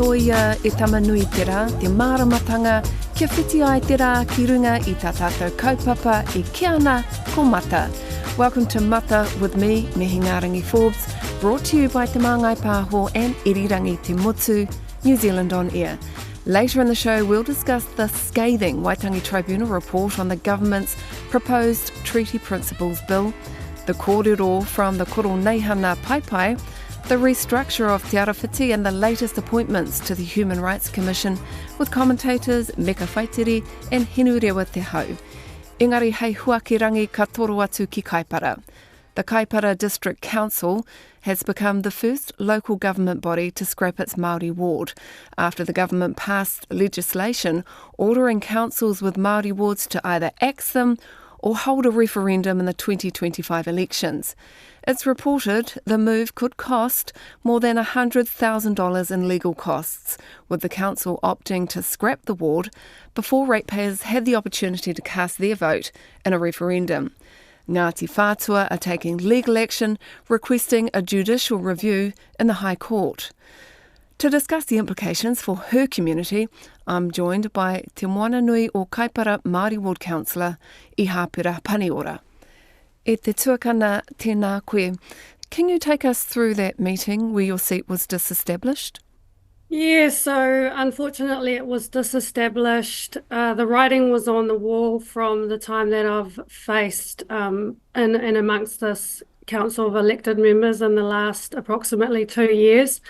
katoia e tamanui tera, te māramatanga, kia whiti ai tera ki runga I tā tātou kaupapa e kia ana ko Mata. Welcome to Mata with me, Mihingarangi Forbes, brought to you by Te Māngai Pāho and Irirangi Te Motu, New Zealand on Air. Later in the show, we'll discuss the scathing Waitangi Tribunal report on the government's proposed Treaty Principles Bill, the kōrero from the Koro Neihana Paipai, the restructure of Te Arawhiti and the latest appointments to the Human Rights Commission with commentators Meka Whaitiri and Hinurewa Te Hau. Engari hei huakirangi ka toro atu ki Kaipara. The Kaipara District Council has become the first local government body to scrap its Māori ward after the government passed legislation ordering councils with Māori wards to either axe them or hold a referendum in the 2025 elections. It's reported the move could cost more than $100,000 in legal costs, with the council opting to scrap the ward before ratepayers had the opportunity to cast their vote in a referendum. Ngāti Whātua are taking legal action, requesting a judicial review in the High Court. To discuss the implications for her community, I'm joined by Te Moana Nui o Kaipara Māori Ward Councillor Pera Paniora. E te tuakana tēnā koe. Can you take us through that meeting where your seat was disestablished? Yeah, so unfortunately it was disestablished. The writing was on the wall from the time that I've faced in amongst this council of elected members in the last approximately 2 years.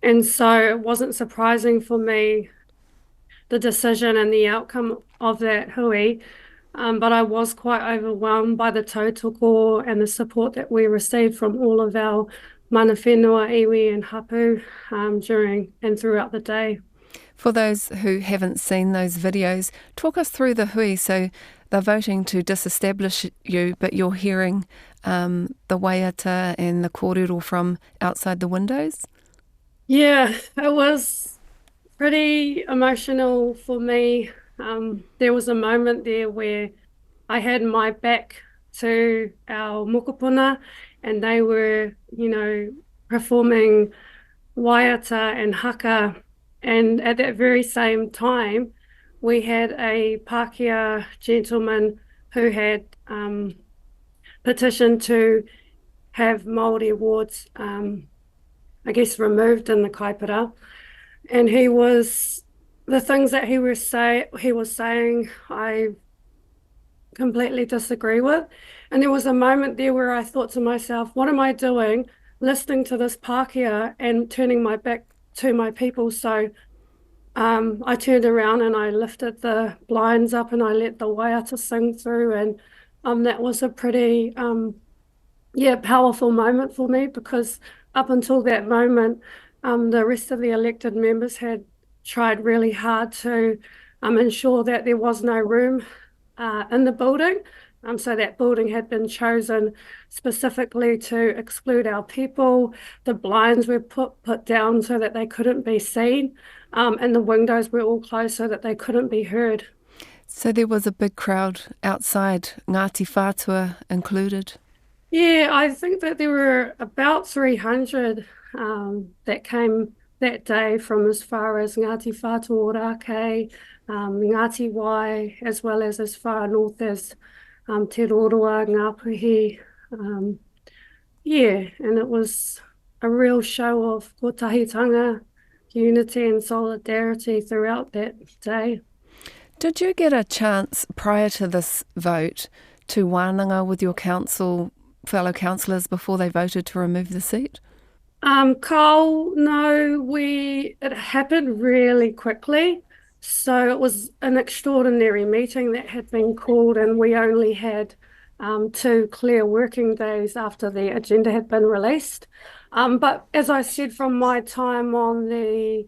And so it wasn't surprising for me, the decision and the outcome of that hui, but I was quite overwhelmed by the tautoko and the support that we received from all of our mana whenua, iwi and hapu during and throughout the day. For those who haven't seen those videos, talk us through the hui. So they're voting to disestablish you, but you're hearing the waiata and the kōrero from outside the windows? Yeah, it was pretty emotional for me. There was a moment there where I had my back to our mokopuna and they were, performing waiata and haka. And at that very same time, we had a Pākehā gentleman who had petitioned to have Māori wards removed in the Kaipara, and the things that he was saying, I completely disagree with. And there was a moment there where I thought to myself, what am I doing listening to this Pākehā and turning my back to my people? So I turned around and I lifted the blinds up and I let the waiata sing through, and that was a pretty powerful moment for me, because up until that moment, the rest of the elected members had tried really hard to ensure that there was no room in the building. So that building had been chosen specifically to exclude our people. The blinds were put down so that they couldn't be seen, and the windows were all closed so that they couldn't be heard. So there was a big crowd outside, Ngāti Whātua included? Yeah, I think that there were about 300 that came that day from as far as Ngāti Whātua Ōrākei, Ngāti Wai, as well as far north as Te Roroa, Ngāpuhi. And it was a real show of kotahitanga, unity and solidarity throughout that day. Did you get a chance prior to this vote to wānanga with your fellow councillors before they voted to remove the seat? Carl, no, it happened really quickly. So it was an extraordinary meeting that had been called, and we only had 2 clear working days after the agenda had been released. But as I said, from my time on the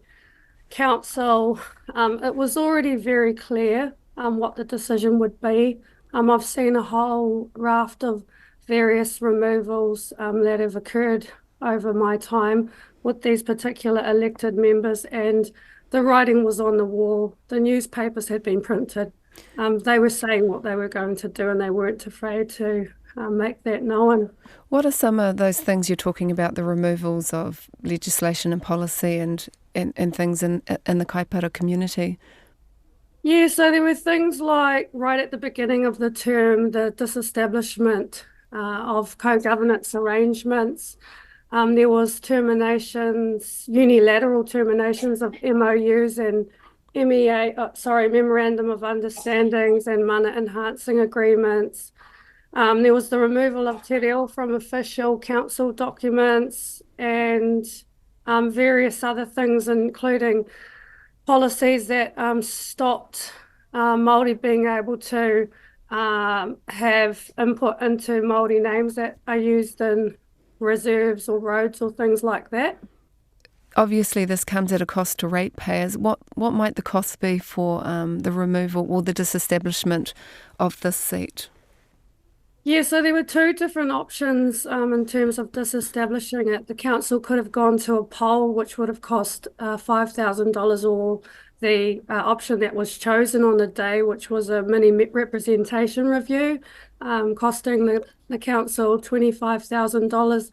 council, it was already very clear what the decision would be. I've seen a whole raft of various removals that have occurred over my time with these particular elected members, and the writing was on the wall. The newspapers had been printed. They were saying what they were going to do, and they weren't afraid to make that known. What are some of those things you're talking about, the removals of legislation and policy and things in the Kaipara community? Yeah, so there were things like right at the beginning of the term, the disestablishment of co-governance arrangements. There was unilateral terminations of MOUs and Memorandum of Understandings and mana enhancing agreements. There was the removal of te reo from official council documents and various other things, including policies that stopped Māori being able to have input into Māori names that are used in reserves or roads or things like that. Obviously, this comes at a cost to ratepayers. What might the cost be for the removal or the disestablishment of this seat? Yeah, so there were two different options in terms of disestablishing it. The council could have gone to a poll, which would have cost $5,000, or the option that was chosen on the day, which was a mini representation review, costing the council $25,000.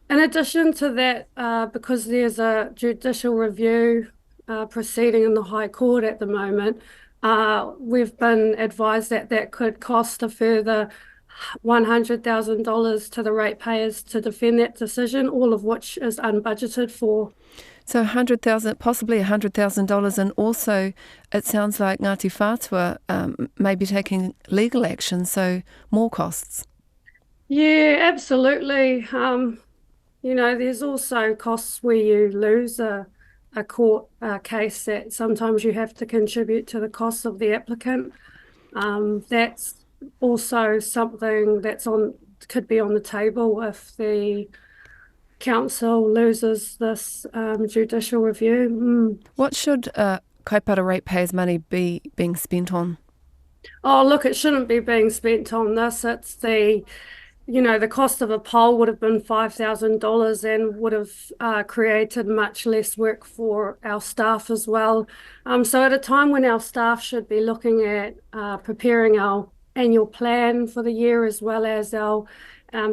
In addition to that, because there's a judicial review proceeding in the High Court at the moment, we've been advised that that could cost a further $100,000 to the ratepayers to defend that decision, all of which is unbudgeted for. So possibly $100,000, and also it sounds like Ngāti Whātua may be taking legal action, so more costs. Yeah, absolutely. There's also costs where you lose a court case that sometimes you have to contribute to the costs of the applicant. That's also something could be on the table if the council loses this judicial review. What should Kaipara ratepayers' money be being spent on? Oh, look, it shouldn't be being spent on this. It's the cost of a poll would have been $5,000 and would have created much less work for our staff as well. So at a time when our staff should be looking at preparing our annual plan for the year as well as our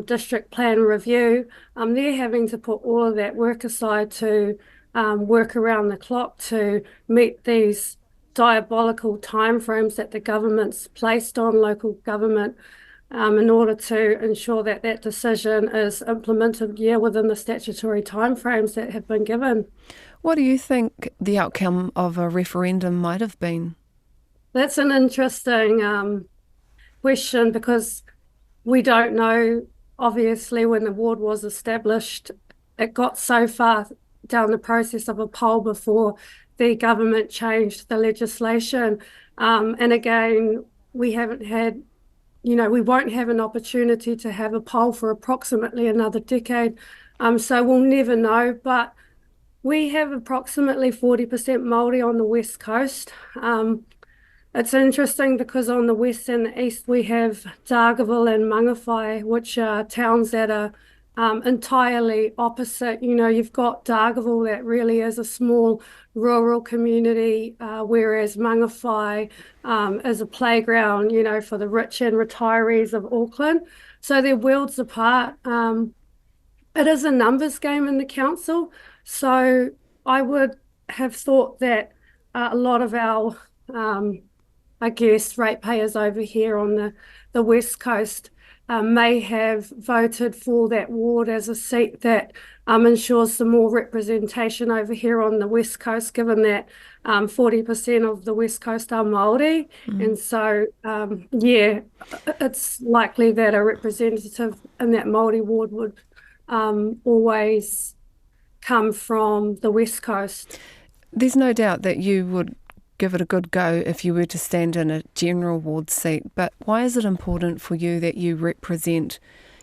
district plan review, they're having to put all of that work aside to work around the clock to meet these diabolical timeframes that the government's placed on local government in order to ensure that that decision is implemented within the statutory timeframes that have been given. What do you think the outcome of a referendum might have been? That's an interesting question, because we don't know. Obviously, when the ward was established, it got so far down the process of a poll before the government changed the legislation. And again, we haven't had, we won't have an opportunity to have a poll for approximately another decade. So we'll never know. But we have approximately 40% Māori on the West Coast. It's interesting because on the west and the east we have Dargaville and Mangawhai, which are towns that are entirely opposite. You've got Dargaville that really is a small rural community, whereas Mangawhai is a playground, for the rich and retirees of Auckland. So they're worlds apart. It is a numbers game in the council. So I would have thought that a lot of our ratepayers over here on the West Coast may have voted for that ward as a seat that ensures some more representation over here on the West Coast, given that 40% of the West Coast are Māori. And so, it's likely that a representative in that Māori ward would always come from the West Coast. There's no doubt that you would give it a good go if you were to stand in a general ward seat, but why is it important for you that you represent,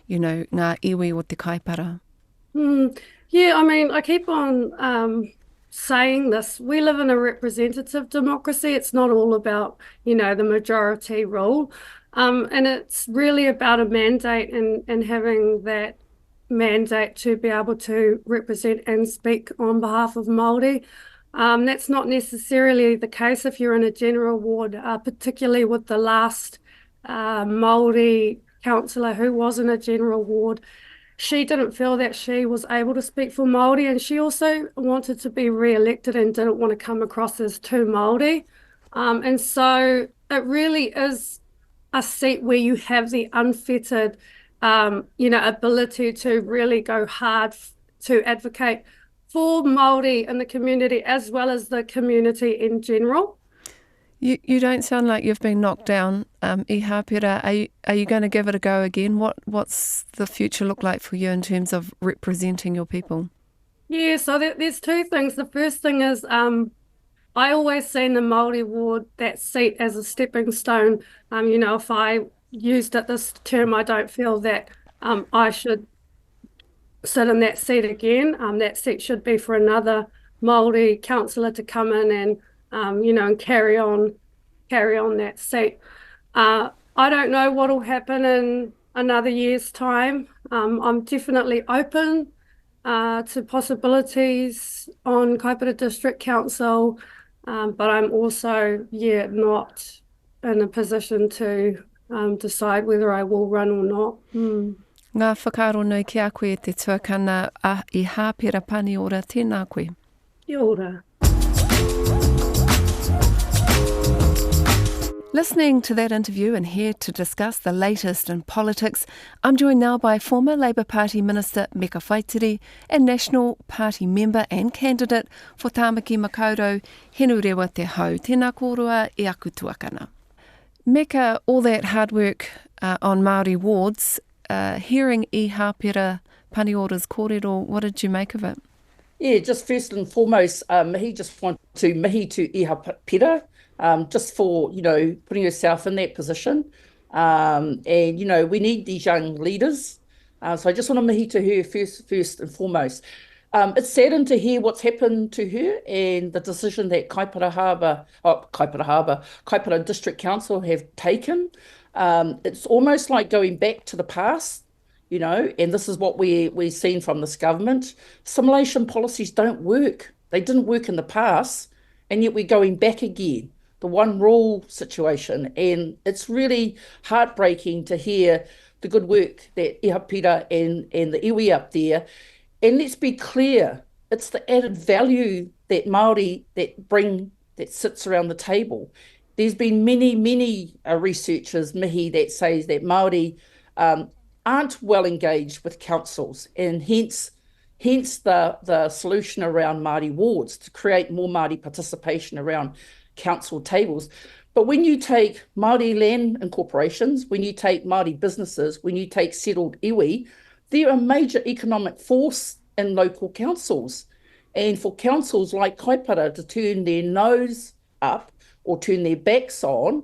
ngā iwi o te Kaipara? I keep on saying this. We live in a representative democracy. It's not all about, the majority rule. And it's really about a mandate and having that mandate to be able to represent and speak on behalf of Māori. That's not necessarily the case if you're in a general ward, particularly with the last Māori councillor who was in a general ward, she didn't feel that she was able to speak for Māori, and she also wanted to be re-elected and didn't want to come across as too Māori. And so it really is a seat where you have the unfettered, ability to really go hard to advocate for Māori in the community as well as the community in general. You don't sound like you've been knocked down, Pera. Are you going to give it a go again? What's the future look like for you in terms of representing your people? Yeah, so there's two things. The first thing is I always seen the Māori ward, that seat, as a stepping stone. If I used it this term, I don't feel that I should sit in that seat again. That seat should be for another Māori councillor to come in and and carry on that seat. I don't know what will happen in another year's time. I'm definitely open to possibilities on Kaipara District Council, but I'm also not in a position to decide whether I will run or not. Ngā whakaaro nui ki a koe te tuakana I Pera Paniora, tēnā koe. Kia ora. Listening to that interview and here to discuss the latest in politics, I'm joined now by former Labour Party Minister Meka Whaitiri and National Party member and candidate for Tāmaki Makaurau, Hinurewa te hau. Tēnā kōrua e aku tuakana. Meka, all that hard work on Māori wards, hearing I Pera Paniora's kōrero, what did you make of it? Yeah, just first and foremost, mihi just want to mihi to I Pera. Just for, putting yourself in that position. And, we need these young leaders. So I just want to mihi to her first and foremost. It's saddened to hear what's happened to her and the decision that Kaipara District Council have taken. It's almost like going back to the past, and this is what we've seen from this government. Assimilation policies don't work. They didn't work in the past, and yet we're going back again. The one rule situation, and it's really heartbreaking to hear the good work that I Pera and the iwi up there. And let's be clear, it's the added value that Māori that sits around the table. There's been many researchers, mihi, that says that Māori aren't well engaged with councils, and hence the solution around Māori wards to create more Māori participation around council tables. But when you take Māori land incorporations, when you take Māori businesses, when you take settled iwi, they're a major economic force in local councils. And for councils like Kaipara to turn their nose up or turn their backs on,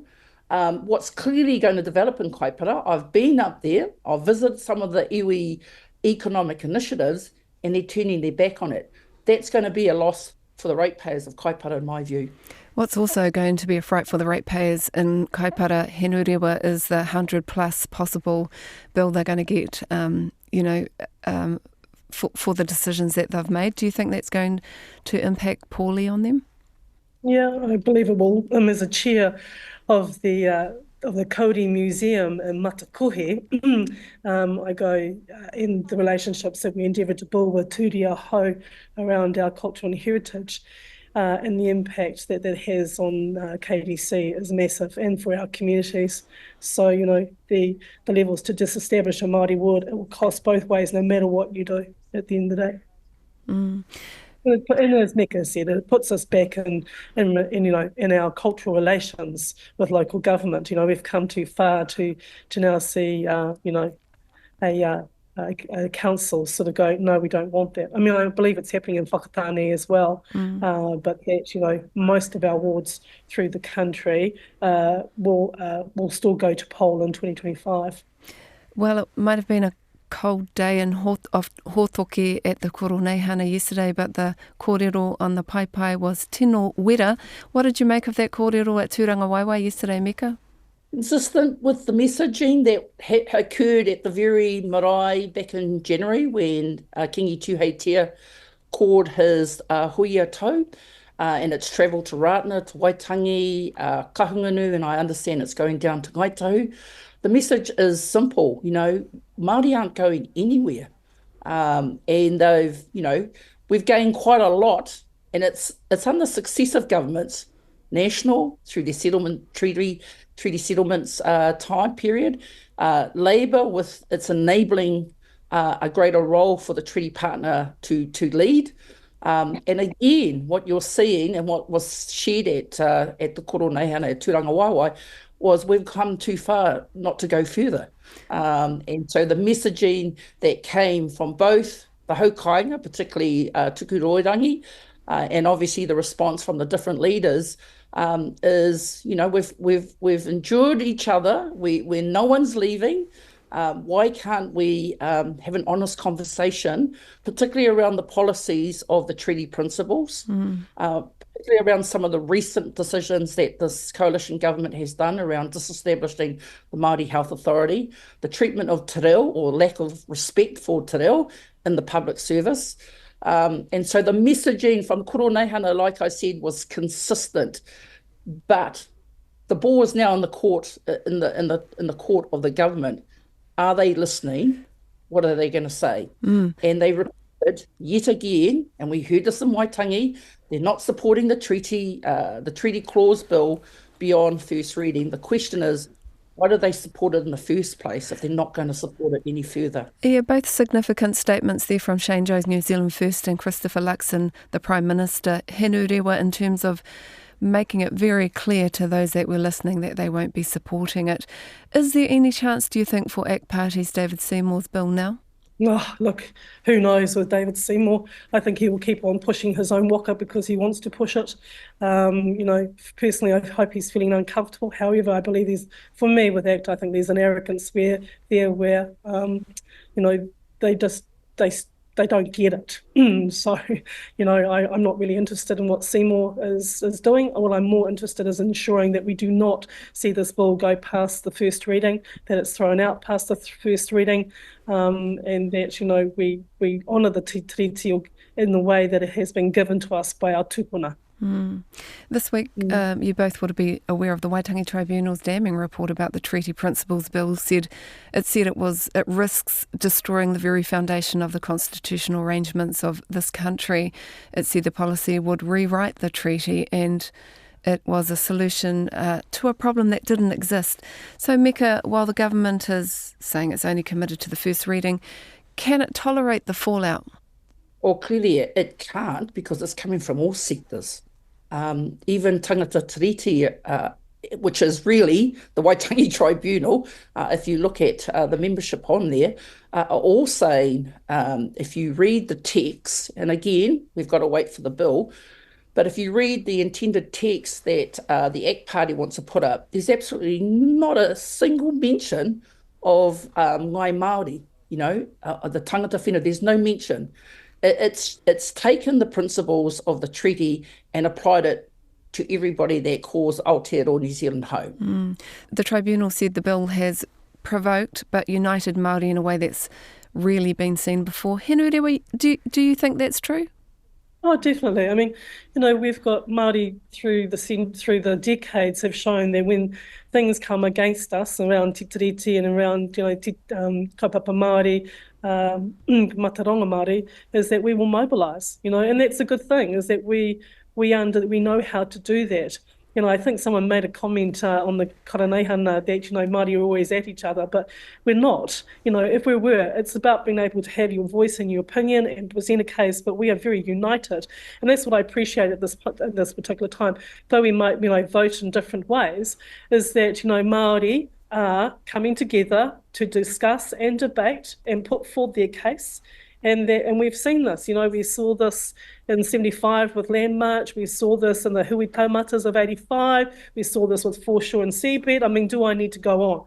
what's clearly going to develop in Kaipara, I've been up there, I've visited some of the iwi economic initiatives, and they're turning their back on it. That's going to be a loss for the ratepayers of Kaipara, in my view. What's also going to be a fright for the ratepayers in Kaipara, Hinurewa, is the 100+ possible bill they're going to get, for the decisions that they've made. Do you think that's going to impact poorly on them? Yeah, I believe it will. As a chair of the Kauri Museum in Matakohe, I go in the relationships that we endeavour to build with Tūria Hau around our culture and heritage. And the impact that has on KDC is massive, and for our communities. So, the levels to disestablish a Māori ward, it will cost both ways, no matter what you do at the end of the day. And as Meka said, it puts us back in our cultural relations with local government. We've come too far to now see, a council sort of go, no, we don't want that. I mean, I believe it's happening in Whakatane as well, but that, most of our wards through the country will still go to poll in 2025. Well, it might have been a cold day in Hotoke at the Koroneihana yesterday, but the kōrero on the paipai was tino wera. What did you make of that kōrero at Tūranga Waiwai yesterday, Meka? Consistent with the messaging that occurred at the very marae back in January when Kingi Tuheitia called his huia tau, and it's travelled to Ratana, to Waitangi, Kahungunu, and I understand it's going down to Ngaitahu. the message is simple, Māori aren't going anywhere. And we've gained quite a lot, and it's under successive governments, national, through the treaty settlements time period, Labour with its enabling a greater role for the treaty partner to lead. And again, what you're seeing and what was shared at the Koro Neihana at Tūranga Waiwai was we've come too far not to go further. And so the messaging that came from both the haukainga, particularly Tukuroirangi, and obviously the response from the different leaders is, we've endured each other. When no one's leaving, why can't we have an honest conversation, particularly around the policies of the treaty principles, particularly around some of the recent decisions that this coalition government has done around disestablishing the Māori Health Authority, the treatment of te reo or lack of respect for te reo in the public service. And so the messaging from Koro Neihana, like I said, was consistent, but the ball is now in the court, in the court of the government. Are they listening? What are they going to say? And they repeated yet again, and we heard this in Waitangi, they're not supporting the treaty clause bill beyond first reading. The question is, why do they support it in the first place if they're not going to support it any further? Yeah, both significant statements there from Shane Joe's New Zealand First and Christopher Luxon, the Prime Minister, Hinurewa, in terms of making it very clear to those that were listening that they won't be supporting it. Is there any chance, do you think, for ACT Party's David Seymour's bill now? Oh, look, who knows with David Seymour? I think he will keep on pushing his own waka because he wants to push it. Personally, I hope he's feeling uncomfortable. However, I believe for me with ACT, I think there's an arrogance where they don't get it. So, I'm not really interested in what Seymour is doing. What I'm more interested is ensuring that we do not see this bill go past the first reading, that it's thrown out past the first reading, and that, we honour the tiriti in the way that it has been given to us by our tupuna. This week, you both would be aware of the Waitangi Tribunal's damning report about the Treaty Principles Bill. It said it risks destroying the very foundation of the constitutional arrangements of this country. It said the policy would rewrite the treaty, and it was a solution to a problem that didn't exist. So, Meka, while the government is saying it's only committed to the first reading, can it tolerate the fallout? Well, clearly it can't, because it's coming from all sectors. Even tangata tiriti, which is really the Waitangi Tribunal, if you look at the membership on there, are all saying, if you read the text, and again, we've got to wait for the bill, but if you read the intended text that the ACT Party wants to put up, there's absolutely not a single mention of ngai Māori, the tangata whenua. There's no mention. It's taken the principles of the treaty and applied it to everybody that calls Aotearoa New Zealand home. The tribunal said the bill has provoked but united Māori in a way that's really been seen before. Hinurewa, do you think that's true? Oh, definitely. I mean, we've got Māori through the decades have shown that when things come against us around te tiriti and around, kaupapa Māori, mataronga Māori, is that we will mobilise, and that's a good thing, is that we know how to do that. I think someone made a comment on the Koro Neihana that, Māori are always at each other, but we're not. If we were, it's about being able to have your voice and your opinion and present a case, but we are very united. And that's what I appreciate at this particular time, though we might, vote in different ways, is that, Māori are coming together to discuss and debate and put forward their case. And we've seen this, we saw this in 75 with Land March, we saw this in the Hui Taumatas of 85, we saw this with Foreshore and Seabed. I mean, do I need to go on?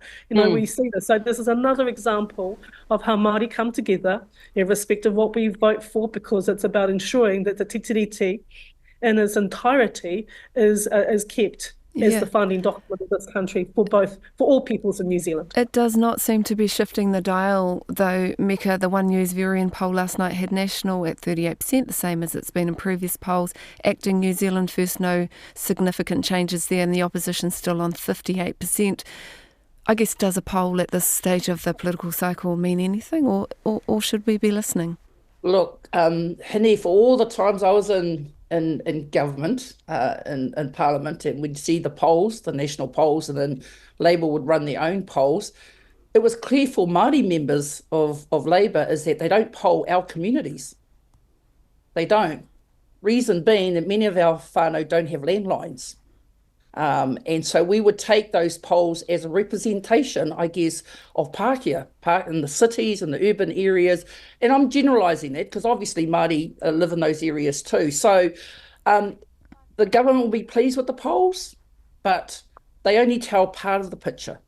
We see this. So this is another example of how Māori come together, irrespective of what we vote for, because it's about ensuring that the te tiriti in its entirety is kept as the founding document of this country for all peoples in New Zealand. It does not seem to be shifting the dial, though, Meka. The One News Varian poll last night had National at 38%, the same as it's been in previous polls. Acting New Zealand First, no significant changes there, and the opposition still on 58%. I guess, does a poll at this stage of the political cycle mean anything, or should we be listening? Look, Hini, for all the times I was in government, in Parliament, and we'd see the polls, the national polls, and then Labour would run their own polls, it was clear for Māori members of Labour is that they don't poll our communities. They don't. Reason being that many of our whānau don't have landlines. And so we would take those polls as a representation, I guess, of Pākehā, in the cities and the urban areas. And I'm generalising that because obviously Māori live in those areas too. So the government will be pleased with the polls, but they only tell part of the picture.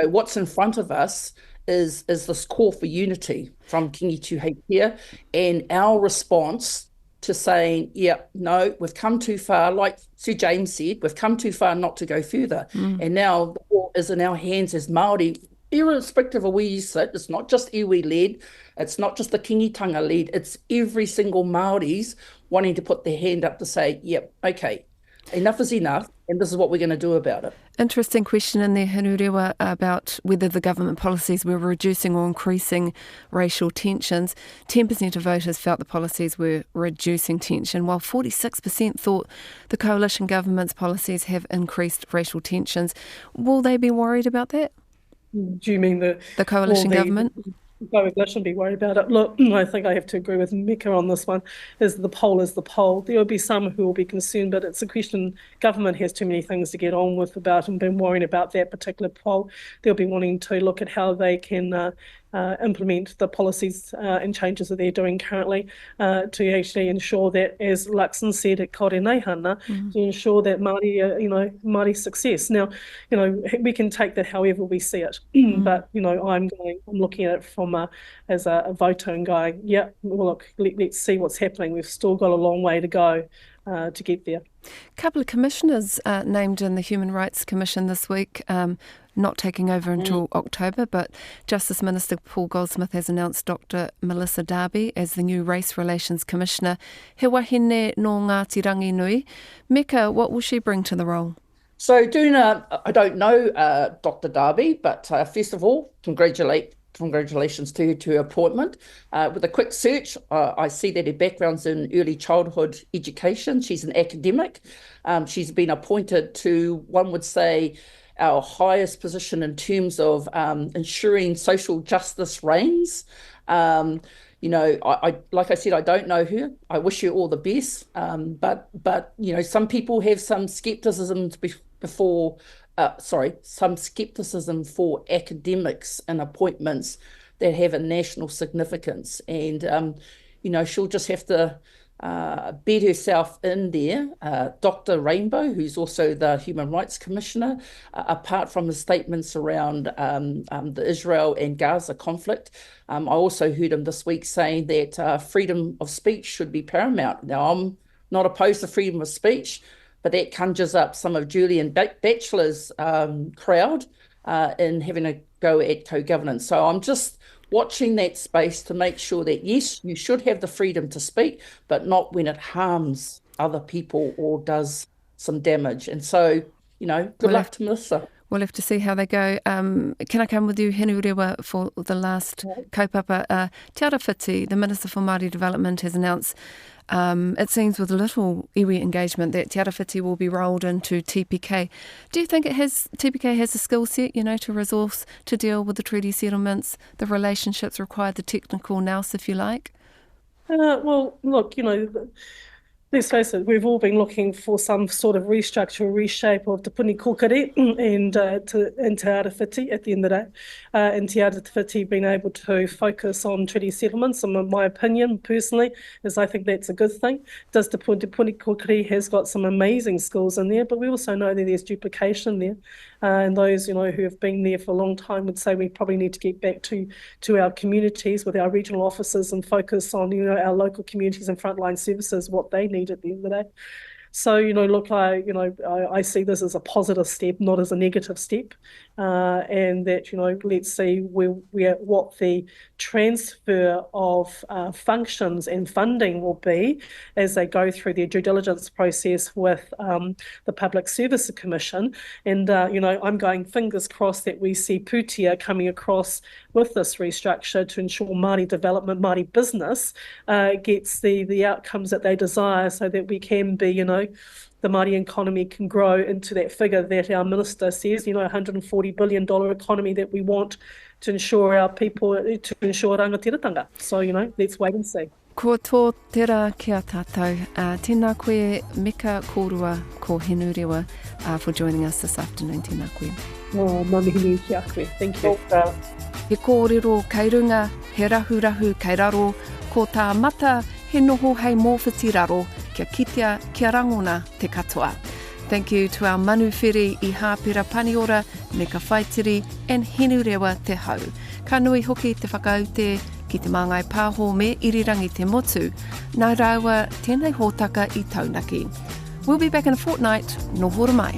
What's in front of us is this call for unity from Kingi Tuheitia, and our response to saying, yeah, no, we've come too far. Like Sir James said, we've come too far not to go further. And now the ball is in our hands as Māori, irrespective of where you sit. It's not just iwi-led. It's not just the kingitanga-led. It's every single Māori's wanting to put their hand up to say, yep, okay, enough is enough, and this is what we're going to do about it. Interesting question in there, Hinurewa, about whether the government policies were reducing or increasing racial tensions. 10% of voters felt the policies were reducing tension, while 46% thought the coalition government's policies have increased racial tensions. Will they be worried about that? Do you mean the coalition government? Coalition be worried about it? Look, I think I have to agree with Meka on this one. Is the poll is the poll. There will be some who will be concerned, but it's a question. Government has too many things to get on with about and been worrying about that particular poll. They'll be wanting to look at how they can implement the policies and changes that they're doing currently to actually ensure that, as Luxon said at Kore Neihana, to ensure that Māori, Māori success. Now, we can take that however we see it, but I'm looking at it from as a voter and going, yeah, well, look, let's see what's happening. We've still got a long way to go to get there. A couple of commissioners named in the Human Rights Commission this week, not taking over until October, but Justice Minister Paul Goldsmith has announced Dr. Melissa Darby as the new Race Relations Commissioner. He wahine no Ngāti Rangi Nui. Meka, what will she bring to the role? So, I don't know Dr. Darby, but first of all, congratulations to her appointment. With a quick search, I see that her background's in early childhood education. She's an academic. She's been appointed to, one would say, our highest position in terms of ensuring social justice reigns. I like I said, I don't know her. I wish her all the best. But some people have some skepticism some skepticism for academics and appointments that have a national significance. And, she'll just have to bed herself in there. Dr. Rainbow, who's also the Human Rights Commissioner, apart from the statements around the Israel and Gaza conflict, I also heard him this week saying that freedom of speech should be paramount. Now, I'm not opposed to freedom of speech, but that conjures up some of Julian Batchelor's crowd in having a go at co-governance. So I'm just watching that space to make sure that, yes, you should have the freedom to speak, but not when it harms other people or does some damage. And so, good luck to Melissa. We'll have to see how they go. Can I come with you, Hinurewa, for the last kaupapa? Te Arawhiti, the Minister for Māori Development, has announced, it seems with little iwi engagement, that Te Arawhiti will be rolled into TPK. Do you think TPK has the skill set, to resource to deal with the treaty settlements, the relationships required, the technical nous, if you like? Well, look, let's face it, we've all been looking for some sort of restructure or reshape of Te Puni Kokore and Te Arawhiti at the end of the day. And Te Arawhiti being able to focus on treaty settlements, and in my opinion, personally, is I think that's a good thing. Te Puni Kokore has got some amazing skills in there, but we also know that there's duplication there. And those, who have been there for a long time would say we probably need to get back to our communities with our regional officers and focus on, our local communities and frontline services, what they need at the end of the day. So, look, I see this as a positive step, not as a negative step, and that, let's see what the transfer of functions and funding will be as they go through their due diligence process with the Public Service Commission. And, I'm going fingers crossed that we see Pūtea coming across with this restructure to ensure Māori development, Māori business gets the outcomes that they desire, so that we can be, the Māori economy can grow into that figure that our minister says, $140 billion economy that we want to ensure our people, to ensure rangatiratanga. So, let's wait and see. Ko tō tera kia tātou. Tēnā koe Meka kōrua ko Hinurewa for joining us this afternoon. Tēnā koe. Oh, mamihinu kia koe. Thank you. He kōrero kei runga, he rahu kei raro, ko tā mata he noho hei mōwhiti raro, kia kitea, kia rangona te katoa. Thank you to our manuwhiri i Pera Paniora, Meka Whaitiri and Hinurewa te hau. Ka nui hoki te whakaute ki te Māngai Pāho me irirangi te motu. Nā rawa, tēnei hōtaka i taunaki. We'll be back in a fortnight. No hora mai.